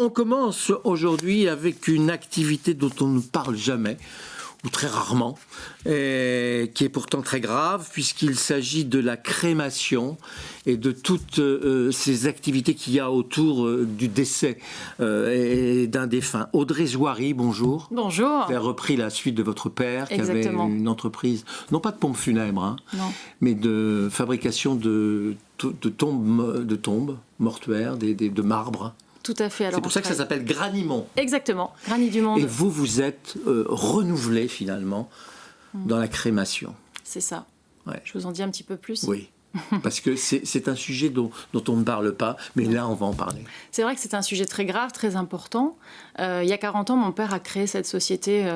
on commence aujourd'hui avec une activité dont on ne parle jamais, ou très rarement, qui est pourtant très grave, puisqu'il s'agit de la crémation et de toutes ces activités qu'il y a autour du décès et d'un défunt. Audrey Zouari, bonjour. Bonjour. Vous avez repris la suite de votre père, Exactement. qui avait une entreprise, non pas de pompes funèbres, Non. mais de fabrication de tombes mortuaires, de marbre. Tout à fait. Alors, c'est pour ça que ça s'appelle Granimont. Exactement, Granit du Monde. Et vous êtes renouvelé finalement dans la crémation. C'est ça. Ouais. Je vous en dis un petit peu plus. Oui, parce que c'est un sujet dont on ne parle pas, mais là on va en parler. C'est vrai que c'est un sujet très grave, très important. Il y a 40 ans, mon père a créé cette société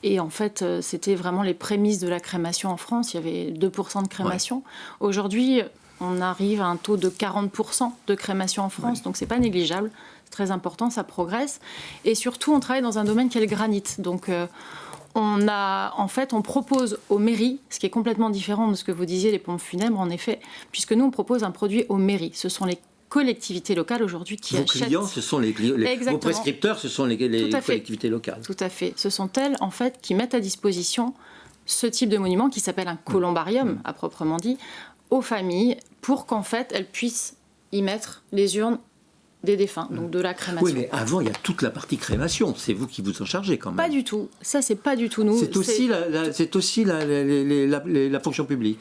et en fait, c'était vraiment les prémices de la crémation en France. Il y avait 2% de crémation. Ouais. Aujourd'hui, on arrive à un taux de 40% de crémation en France, donc c'est pas négligeable, c'est très important, ça progresse. Et surtout, on travaille dans un domaine qui est le granit. Donc, on propose aux mairies, ce qui est complètement différent de ce que vous disiez, les pompes funèbres, en effet, puisque nous, on propose un produit aux mairies. Ce sont les collectivités locales aujourd'hui qui achètent. Vos clients, ce sont vos prescripteurs, ce sont les collectivités locales. Tout à fait. Ce sont elles, en fait, qui mettent à disposition ce type de monument qui s'appelle un columbarium, à proprement dit, aux familles pour qu'en fait elles puissent y mettre les urnes des défunts, donc de la crémation. Oui, mais avant il y a toute la partie crémation, c'est vous qui vous en chargez quand même. Pas du tout, ça c'est pas du tout nous. C'est aussi la fonction publique.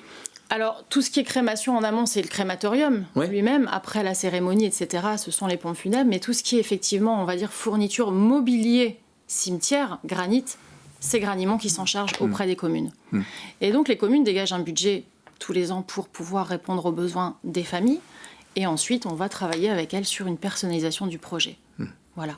Alors tout ce qui est crémation en amont, c'est le crématorium lui-même, après la cérémonie, etc. Ce sont les pompes funèbres, mais tout ce qui est effectivement, on va dire, fourniture, mobilier, cimetière, granit, c'est Granimont qui s'en charge auprès des communes. Et donc les communes dégagent un budget tous les ans pour pouvoir répondre aux besoins des familles. Et ensuite, on va travailler avec elles sur une personnalisation du projet. Voilà.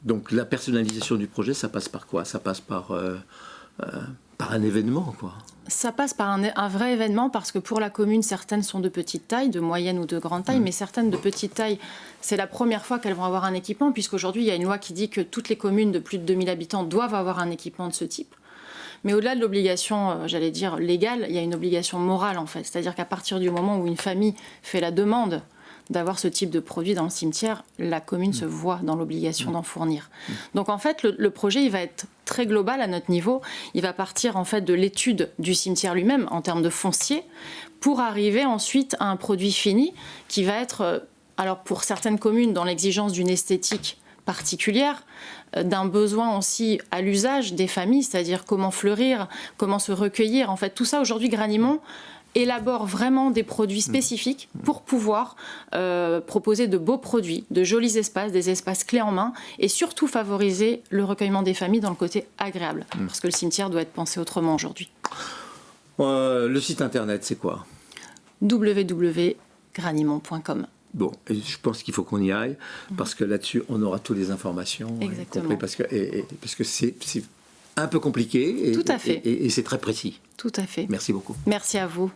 Donc la personnalisation du projet, ça passe par quoi ? Ça passe par un événement, quoi. Ça passe par un vrai événement parce que pour la commune, certaines sont de petite taille, de moyenne ou de grande taille, mais certaines de petite taille, c'est la première fois qu'elles vont avoir un équipement, puisqu'aujourd'hui, il y a une loi qui dit que toutes les communes de plus de 2000 habitants doivent avoir un équipement de ce type. Mais au-delà de l'obligation, j'allais dire, légale, il y a une obligation morale, en fait. C'est-à-dire qu'à partir du moment où une famille fait la demande d'avoir ce type de produit dans le cimetière, la commune se voit dans l'obligation d'en fournir. Donc, en fait, le projet, il va être très global à notre niveau. Il va partir, en fait, de l'étude du cimetière lui-même, en termes de foncier, pour arriver ensuite à un produit fini qui va être, alors pour certaines communes, dans l'exigence d'une esthétique particulière, d'un besoin aussi à l'usage des familles, c'est-à-dire comment fleurir, comment se recueillir. En fait, tout ça, aujourd'hui, Granimont élabore vraiment des produits spécifiques pour pouvoir proposer de beaux produits, de jolis espaces, des espaces clés en main, et surtout favoriser le recueillement des familles dans le côté agréable, parce que le cimetière doit être pensé autrement aujourd'hui. Le site internet, c'est quoi ? www.granimont.com. Bon, et je pense qu'il faut qu'on y aille, parce que là-dessus, on aura toutes les informations. Exactement. Parce que c'est un peu compliqué, Tout à fait. Et c'est très précis. Tout à fait. Merci beaucoup. Merci à vous.